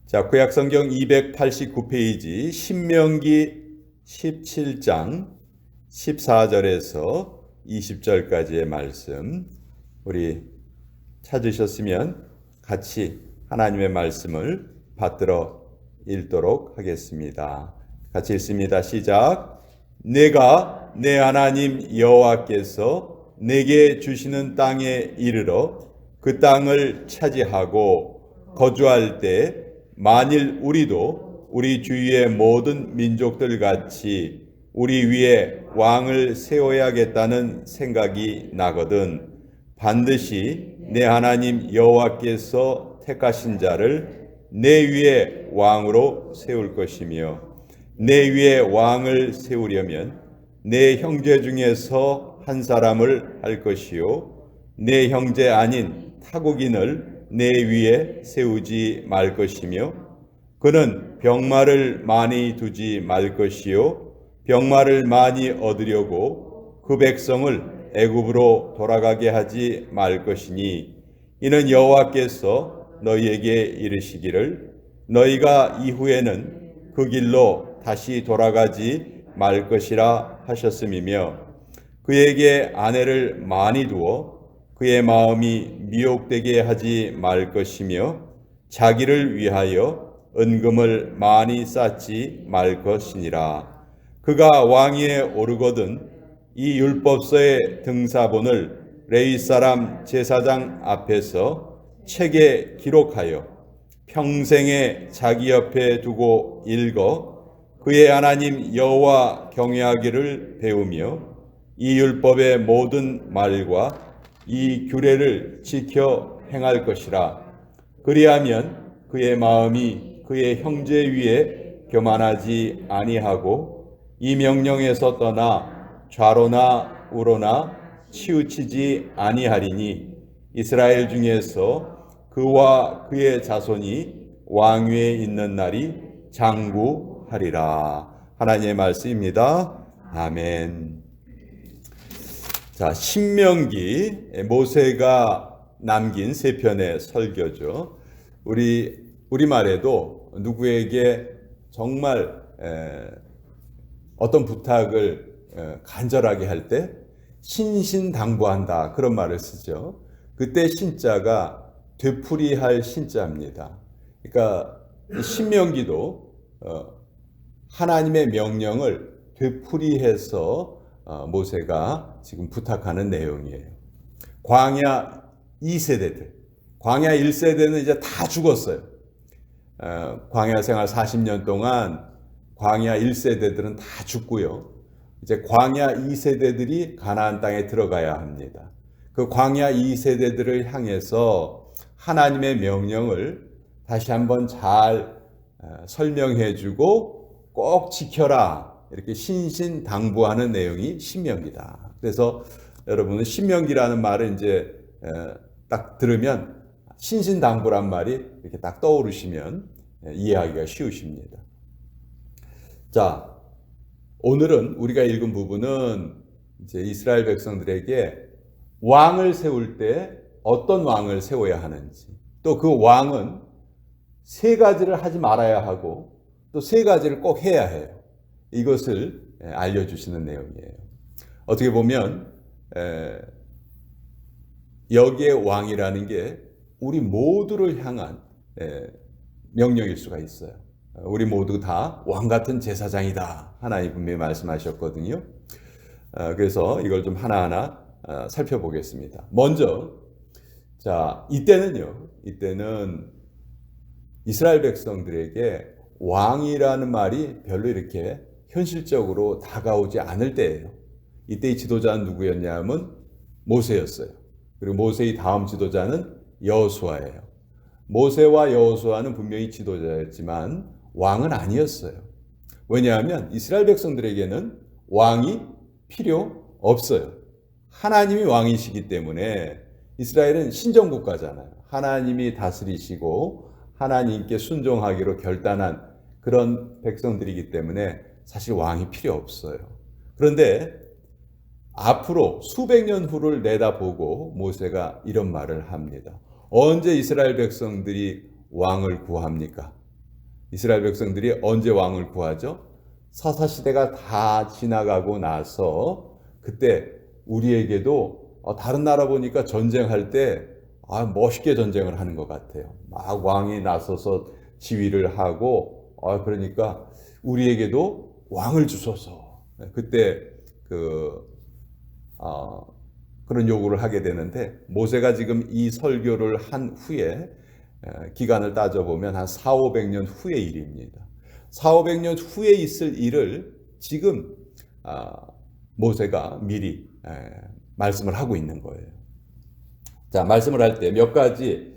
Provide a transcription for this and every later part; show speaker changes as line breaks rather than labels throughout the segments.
자, 구약성경 289페이지 신명기 17장 14절에서 20절까지의 말씀, 우리 찾으셨으면 같이 하나님의 말씀을 받들어 읽도록 하겠습니다. 같이 읽습니다. 시작. 내가 내 하나님 여호와께서 내게 주시는 땅에 이르러 그 땅을 차지하고 거주할 때 만일 우리도 우리 주위의 모든 민족들 같이 우리 위에 왕을 세워야겠다는 생각이 나거든 반드시 내 하나님 여호와께서 택하신 자를 내 위에 왕으로 세울 것이며 내 위에 왕을 세우려면 내 형제 중에서 한 사람을 할 것이요 내 형제 아닌 타국인을 내 위에 세우지 말 것이며 그는 병마를 많이 두지 말 것이요 병마를 많이 얻으려고 그 백성을 애굽으로 돌아가게 하지 말 것이니 이는 여호와께서 너희에게 이르시기를 너희가 이후에는 그 길로 다시 돌아가지 말 것이라 하셨음이며 그에게 아내를 많이 두어 그의 마음이 미혹되게 하지 말 것이며 자기를 위하여 은금을 많이 쌓지 말 것이니라. 그가 왕위에 오르거든 이 율법서의 등사본을 레위 사람 제사장 앞에서 책에 기록하여 평생에 자기 옆에 두고 읽어 그의 하나님 여호와 경외하기를 배우며 이 율법의 모든 말과 이 규례를 지켜 행할 것이라. 그리하면 그의 마음이 그의 형제 위에 교만하지 아니하고 이 명령에서 떠나 좌로나 우로나 치우치지 아니하리니 이스라엘 중에서 그와 그의 자손이 왕위에 있는 날이 장구하리라. 하나님의 말씀입니다. 아멘. 자, 신명기 모세가 남긴 세 편의 설교죠. 우리말에도 누구에게 정말 어떤 부탁을 간절하게 할 때 신신당부한다 그런 말을 쓰죠. 그때 신자가 되풀이할 신자입니다. 그러니까 신명기도 하나님의 명령을 되풀이해서 모세가 지금 부탁하는 내용이에요. 광야 2세대들, 광야 1세대는 이제 다 죽었어요. 광야 생활 40년 동안 광야 1세대들은 다 죽고요. 이제 광야 2세대들이 가나안 땅에 들어가야 합니다. 그 광야 2세대들을 향해서 하나님의 명령을 다시 한번 잘 설명해주고 꼭 지켜라. 이렇게 신신당부하는 내용이 신명기다. 그래서 여러분은 신명기라는 말을 이제 딱 들으면 신신당부란 말이 이렇게 딱 떠오르시면 이해하기가 쉬우십니다. 자, 오늘은 우리가 읽은 부분은 이제 이스라엘 백성들에게 왕을 세울 때 어떤 왕을 세워야 하는지, 또 그 왕은 세 가지를 하지 말아야 하고 또 세 가지를 꼭 해야 해요. 이것을 알려주시는 내용이에요. 어떻게 보면 여기에 왕이라는 게 우리 모두를 향한 명령일 수가 있어요. 우리 모두 다 왕같은 제사장이다. 하나님 분명히 말씀하셨거든요. 그래서 이걸 좀 하나하나 살펴보겠습니다. 먼저 자, 이때는 이스라엘 백성들에게 왕이라는 말이 별로 이렇게 현실적으로 다가오지 않을 때예요. 이때의 지도자는 누구였냐면 모세였어요. 그리고 모세의 다음 지도자는 여호수아예요. 모세와 여호수아는 분명히 지도자였지만 왕은 아니었어요. 왜냐하면 이스라엘 백성들에게는 왕이 필요 없어요. 하나님이 왕이시기 때문에 이스라엘은 신정국가잖아요. 하나님이 다스리시고 하나님께 순종하기로 결단한 그런 백성들이기 때문에 사실 왕이 필요 없어요. 그런데 앞으로 수백 년 후를 내다보고 모세가 이런 말을 합니다. 언제 이스라엘 백성들이 왕을 구합니까? 이스라엘 백성들이 언제 왕을 구하죠? 사사시대가 다 지나가고 나서 그때 우리에게도 다른 나라 보니까 전쟁할 때 멋있게 전쟁을 하는 것 같아요. 막 왕이 나서서 지휘를 하고 그러니까 우리에게도 왕을 주소서. 그때 그런 요구를 하게 되는데 모세가 지금 이 설교를 한 후에 기간을 따져보면 한 400~500년 후의 일입니다. 400~500년 후에 있을 일을 지금 모세가 미리 말씀을 하고 있는 거예요. 자, 말씀을 할 때 몇 가지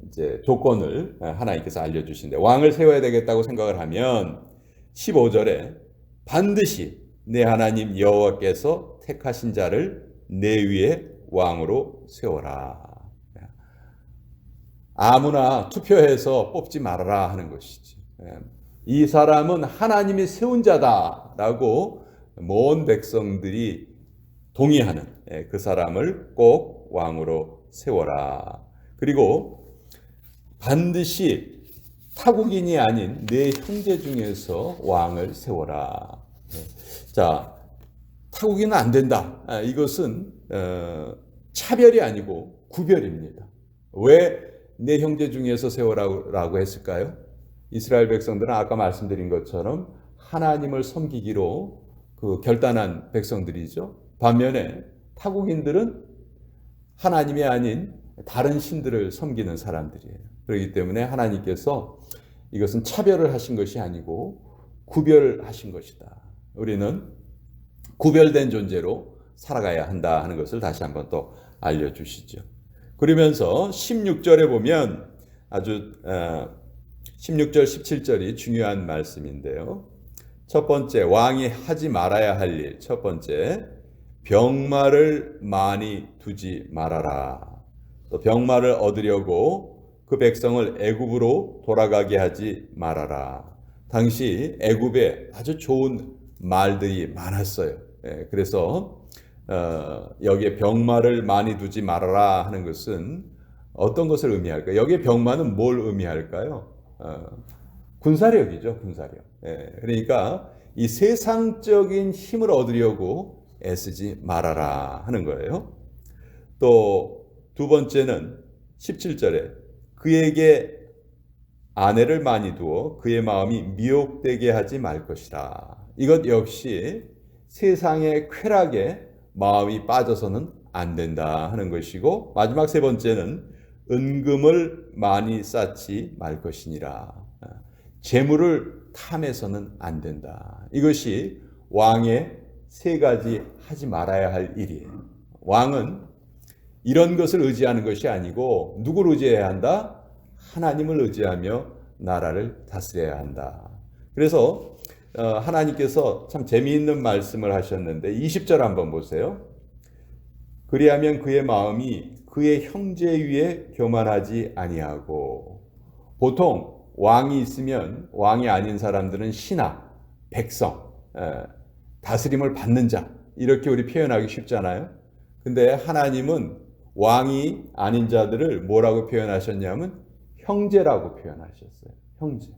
이제 조건을 하나님께서 알려주신데 왕을 세워야 되겠다고 생각을 하면 15절에 반드시 내 하나님 여호와께서 택하신 자를 내 위에 왕으로 세워라. 아무나 투표해서 뽑지 말아라 하는 것이지. 이 사람은 하나님이 세운 자다라고 모든 백성들이 동의하는 그 사람을 꼭 왕으로 세워라. 그리고 반드시 타국인이 아닌 내 형제 중에서 왕을 세워라. 자, 타국인은 안 된다. 이것은 차별이 아니고 구별입니다. 왜 내 형제 중에서 세워라고 했을까요? 이스라엘 백성들은 아까 말씀드린 것처럼 하나님을 섬기기로 결단한 백성들이죠. 반면에 타국인들은 하나님이 아닌 다른 신들을 섬기는 사람들이에요. 그렇기 때문에 하나님께서 이것은 차별을 하신 것이 아니고 구별하신 것이다. 우리는 구별된 존재로 살아가야 한다 하는 것을 다시 한번 또 알려주시죠. 그러면서 16절에 보면 아주 16절 17절이 중요한 말씀인데요. 첫 번째, 왕이 하지 말아야 할 일. 첫 번째, 병마를 많이 두지 말아라. 또 병마를 얻으려고 그 백성을 애굽으로 돌아가게 하지 말아라. 당시 애굽에 아주 좋은 말들이 많았어요. 그래서 여기에 병마를 많이 두지 말아라 하는 것은 어떤 것을 의미할까요? 여기에 병마는 뭘 의미할까요? 군사력이죠, 군사력. 그러니까 이 세상적인 힘을 얻으려고 애쓰지 말아라 하는 거예요. 또 두 번째는 17절에 그에게 아내를 많이 두어 그의 마음이 미혹되게 하지 말 것이라. 이것 역시 세상의 쾌락에 마음이 빠져서는 안 된다 하는 것이고, 마지막 세 번째는 은금을 많이 쌓지 말 것이니라. 재물을 탐해서는 안 된다. 이것이 왕의 세 가지 하지 말아야 할 일이에요. 왕은 이런 것을 의지하는 것이 아니고 누구를 의지해야 한다? 하나님을 의지하며 나라를 다스려야 한다. 그래서 하나님께서 참 재미있는 말씀을 하셨는데 20절 한번 보세요. 그리하면 그의 마음이 그의 형제 위에 교만하지 아니하고. 보통 왕이 있으면 왕이 아닌 사람들은 신하, 백성, 다스림을 받는 자 이렇게 우리 표현하기 쉽잖아요. 근데 하나님은 왕이 아닌 자들을 뭐라고 표현하셨냐면 형제라고 표현하셨어요. 형제.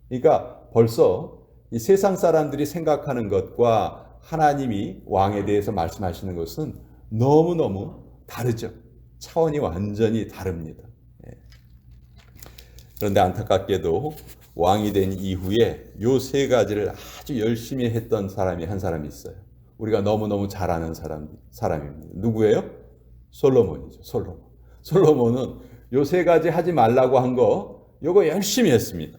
그러니까 벌써 이 세상 사람들이 생각하는 것과 하나님이 왕에 대해서 말씀하시는 것은 너무너무 다르죠. 차원이 완전히 다릅니다. 그런데 안타깝게도 왕이 된 이후에 요 세 가지를 아주 열심히 했던 사람이 한 사람이 있어요. 우리가 너무너무 잘 아는 사람입니다. 누구예요? 솔로몬이죠. 솔로몬은 요 세 가지 하지 말라고 한 거 요거 열심히 했습니다.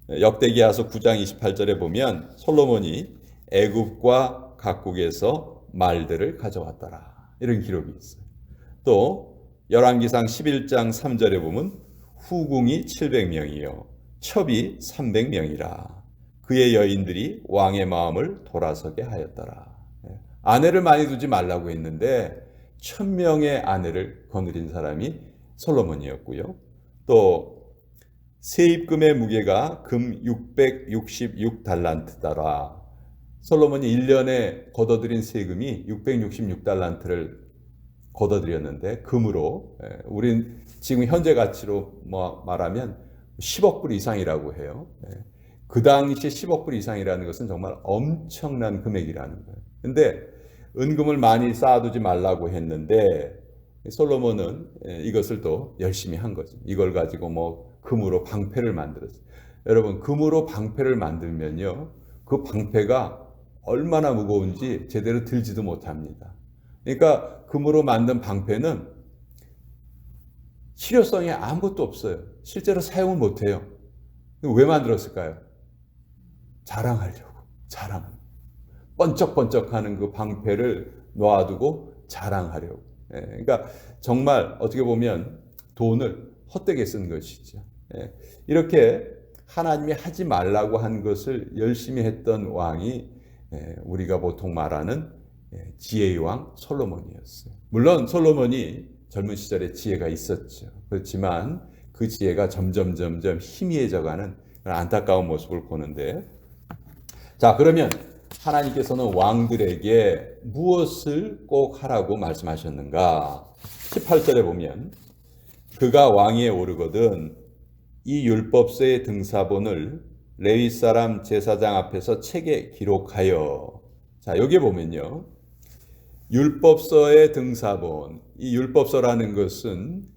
역대기하서 9장 28절에 보면 솔로몬이 애굽과 각국에서 말들을 가져왔더라. 이런 기록이 있어요. 또 열왕기상 11장 3절에 보면 후궁이 700명이요 첩이 300명이라. 그의 여인들이 왕의 마음을 돌아서게 하였더라. 아내를 많이 두지 말라고 했는데 1000명의 아내를 거느린 사람이 솔로몬이었고요. 또 세입금의 무게가 금 666달란트더라. 솔로몬이 1년에 걷어들인 세금이 666달란트를 걷어들였는데 금으로, 우린 지금 현재 가치로 말하면 10억 불 이상이라고 해요. 그 당시에 10억 불 이상이라는 것은 정말 엄청난 금액이라는 거예요. 근데 은금을 많이 쌓아두지 말라고 했는데 솔로몬은 이것을 또 열심히 한 거죠. 이걸 가지고 뭐 금으로 방패를 만들었어요. 여러분, 금으로 방패를 만들면요, 그 방패가 얼마나 무거운지 제대로 들지도 못합니다. 그러니까 금으로 만든 방패는 실효성이 아무것도 없어요. 실제로 사용을 못해요. 왜 만들었을까요? 자랑하려고. 자랑. 번쩍번쩍하는 그 방패를 놓아두고 자랑하려고. 그러니까 정말 어떻게 보면 돈을 헛되게 쓴 것이죠. 이렇게 하나님이 하지 말라고 한 것을 열심히 했던 왕이 우리가 보통 말하는 지혜의 왕 솔로몬이었어요. 물론 솔로몬이 젊은 시절에 지혜가 있었죠. 그렇지만 그 지혜가 점점 희미해져가는 안타까운 모습을 보는데, 자, 그러면 하나님께서는 왕들에게 무엇을 꼭 하라고 말씀하셨는가? 18절에 보면 그가 왕위에 오르거든 이 율법서의 등사본을 레위 사람 제사장 앞에서 책에 기록하여. 자, 여기 보면요, 율법서의 등사본, 이 율법서라는 것은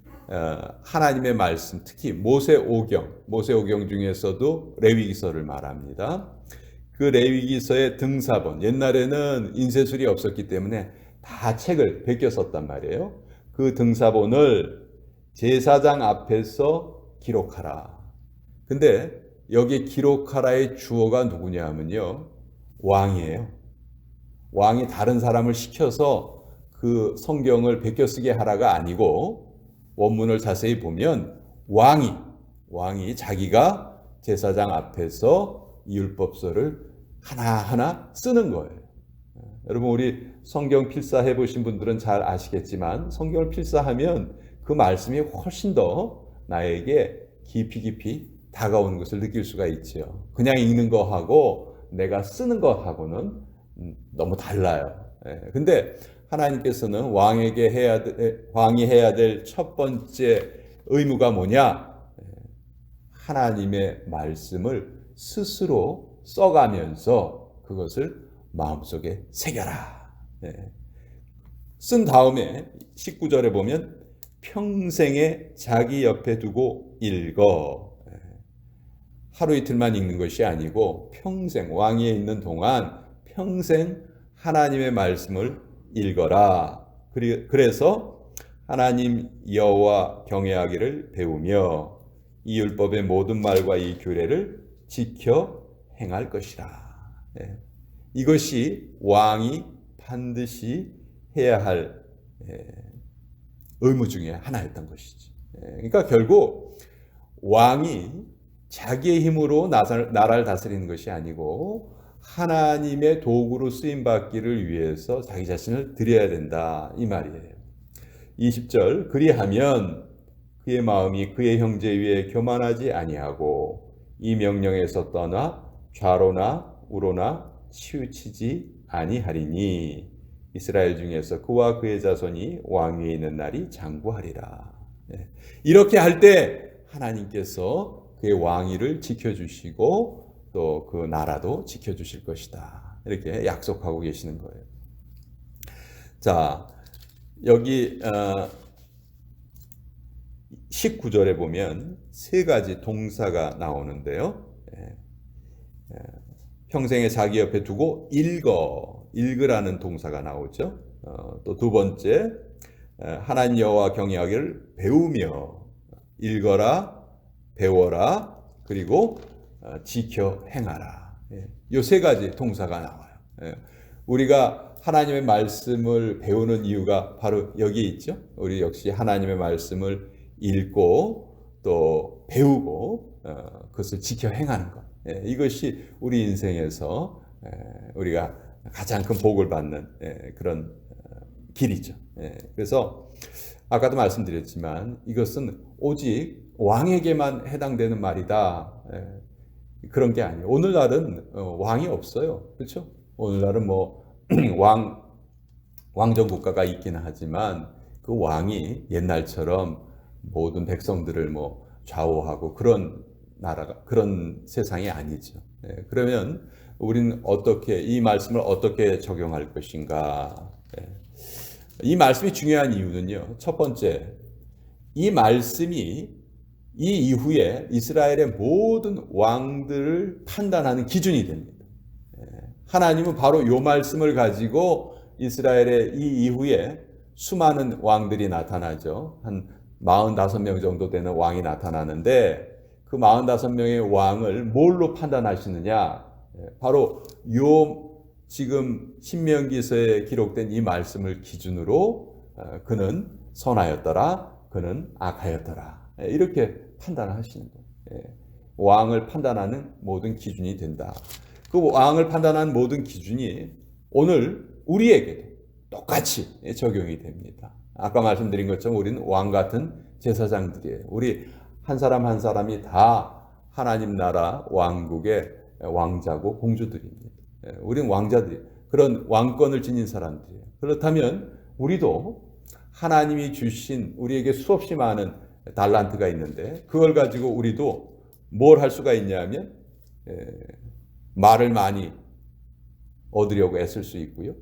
하나님의 말씀, 특히 모세오경 중에서도 레위기서를 말합니다. 그 레위기서의 등사본, 옛날에는 인쇄술이 없었기 때문에 다 책을 베껴 썼단 말이에요. 그 등사본을 제사장 앞에서 기록하라. 근데 여기 기록하라의 주어가 누구냐 하면요, 왕이에요. 왕이 다른 사람을 시켜서 그 성경을 베껴 쓰게 하라가 아니고, 원문을 자세히 보면 왕이 자기가 제사장 앞에서 이 율법서를 하나하나 쓰는 거예요. 여러분, 우리 성경 필사해 보신 분들은 잘 아시겠지만 성경을 필사하면 그 말씀이 훨씬 더 나에게 깊이 다가오는 것을 느낄 수가 있죠. 그냥 읽는 거하고 내가 쓰는 거하고는 너무 달라요. 근데 하나님께서는 왕이 해야 될 첫 번째 의무가 뭐냐? 하나님의 말씀을 스스로 써가면서 그것을 마음속에 새겨라. 쓴 다음에 19절에 보면 평생에 자기 옆에 두고 읽어. 하루 이틀만 읽는 것이 아니고 평생, 왕위에 있는 동안 평생 하나님의 말씀을 읽어라. 그래서 하나님 여호와 경외하기를 배우며 이 율법의 모든 말과 이 규례를 지켜 행할 것이라. 이것이 왕이 반드시 해야 할 의무 중에 하나였던 것이지. 그러니까 결국 왕이 자기의 힘으로 나라를 다스리는 것이 아니고 하나님의 도구로 쓰임받기를 위해서 자기 자신을 드려야 된다, 이 말이에요. 20절, 그리하면 그의 마음이 그의 형제 위에 교만하지 아니하고 이 명령에서 떠나 좌로나 우로나 치우치지 아니하리니 이스라엘 중에서 그와 그의 자손이 왕위에 있는 날이 장구하리라. 이렇게 할 때 하나님께서 그의 왕위를 지켜주시고 또 그 나라도 지켜주실 것이다, 이렇게 약속하고 계시는 거예요. 자, 여기 19절에 보면 세 가지 동사가 나오는데요. 평생에 자기 옆에 두고 읽으라는 동사가 나오죠. 또 두 번째, 하나님 여호와 경외하기를 배우며, 읽어라, 배워라, 그리고 지켜 행하라. 이 세 가지 동사가 나와요. 우리가 하나님의 말씀을 배우는 이유가 바로 여기 있죠. 우리 역시 하나님의 말씀을 읽고 또 배우고 그것을 지켜 행하는 것. 이것이 우리 인생에서 우리가 가장 큰 복을 받는 그런 길이죠. 그래서 아까도 말씀드렸지만 이것은 오직 왕에게만 해당되는 말이다, 그런 게 아니에요. 오늘날은 왕이 없어요. 그렇죠? 오늘날은 뭐 왕정 국가가 있기는 하지만 그 왕이 옛날처럼 모든 백성들을 뭐 좌우하고 그런 나라가 그런 세상이 아니죠. 그러면 우리는 어떻게 이 말씀을 어떻게 적용할 것인가? 이 말씀이 중요한 이유는요. 첫 번째, 이 말씀이 이 이후에 이스라엘의 모든 왕들을 판단하는 기준이 됩니다. 하나님은 바로 이 말씀을 가지고 이스라엘의 이 이후에 수많은 왕들이 나타나죠. 한 45명 정도 되는 왕이 나타나는데 그 45명의 왕을 뭘로 판단하시느냐? 바로 요 지금 신명기서에 기록된 이 말씀을 기준으로 그는 선하였더라, 그는 악하였더라. 이렇게 판단하시는 거예요. 왕을 판단하는 모든 기준이 된다. 그 왕을 판단하는 모든 기준이 오늘 우리에게도 똑같이 적용이 됩니다. 아까 말씀드린 것처럼 우리는 왕 같은 제사장들이에요. 우리 한 사람 한 사람이 다 하나님 나라 왕국의 왕자고 공주들입니다. 우리는 왕자들이 그런 왕권을 지닌 사람들이에요. 그렇다면 우리도 하나님이 주신 우리에게 수없이 많은 달란트가 있는데 그걸 가지고 우리도 뭘 할 수가 있냐면 말을 많이 얻으려고 애쓸 수 있고요.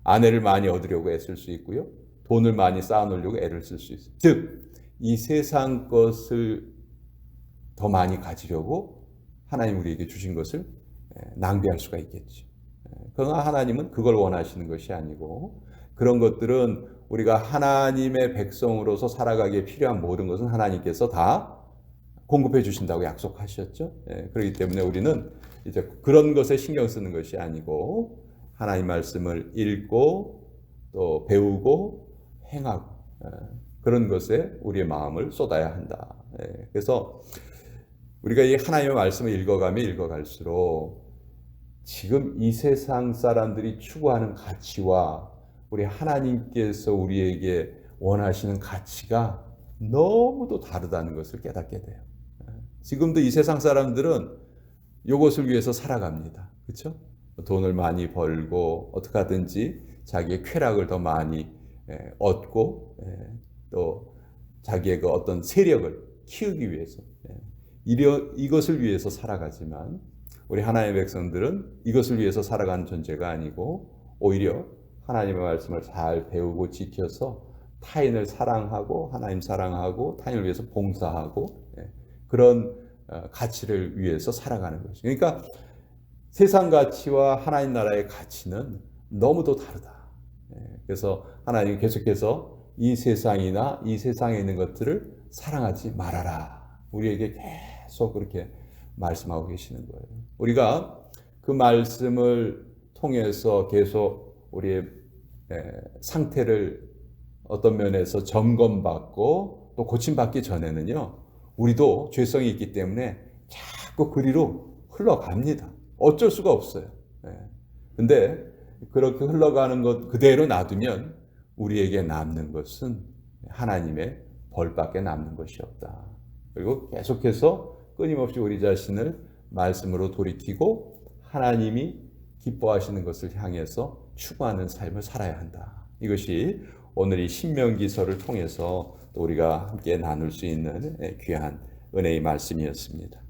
아내를 많이 얻으려고 애쓸 수 있고요. 돈을 많이 쌓아놓으려고 애를 쓸 수 있어요. 즉, 이 세상 것을 더 많이 가지려고 하나님 우리에게 주신 것을 낭비할 수가 있겠죠. 그러나 하나님은 그걸 원하시는 것이 아니고 그런 것들은 우리가 하나님의 백성으로서 살아가기에 필요한 모든 것은 하나님께서 다 공급해 주신다고 약속하셨죠. 그렇기 때문에 우리는 이제 그런 것에 신경 쓰는 것이 아니고 하나님 말씀을 읽고 또 배우고 행하고 그런 것에 우리의 마음을 쏟아야 한다. 그래서 우리가 이 하나님의 말씀을 읽어가면 읽어갈수록 지금 이 세상 사람들이 추구하는 가치와 우리 하나님께서 우리에게 원하시는 가치가 너무도 다르다는 것을 깨닫게 돼요. 지금도 이 세상 사람들은 이것을 위해서 살아갑니다. 그렇죠? 돈을 많이 벌고 어떻게 하든지 자기의 쾌락을 더 많이 얻고 또 자기의 그 어떤 세력을 키우기 위해서 이것을 위해서 살아가지만 우리 하나님의 백성들은 이것을 위해서 살아가는 존재가 아니고 오히려 하나님의 말씀을 잘 배우고 지켜서 타인을 사랑하고 하나님 사랑하고 타인을 위해서 봉사하고 그런 가치를 위해서 살아가는 것이죠. 그러니까 세상 가치와 하나님 나라의 가치는 너무도 다르다. 그래서 하나님이 계속해서 이 세상이나 이 세상에 있는 것들을 사랑하지 말아라. 우리에게 계속 그렇게 말씀하고 계시는 거예요. 우리가 그 말씀을 통해서 계속 우리의 상태를 어떤 면에서 점검받고 또 고침받기 전에는요. 우리도 죄성이 있기 때문에 자꾸 그리로 흘러갑니다. 어쩔 수가 없어요. 근데 그렇게 흘러가는 것 그대로 놔두면 우리에게 남는 것은 하나님의 벌밖에 남는 것이 없다. 그리고 계속해서 끊임없이 우리 자신을 말씀으로 돌이키고 하나님이 기뻐하시는 것을 향해서 추구하는 삶을 살아야 한다. 이것이 오늘 이 신명기서를 통해서 또 우리가 함께 나눌 수 있는 귀한 은혜의 말씀이었습니다.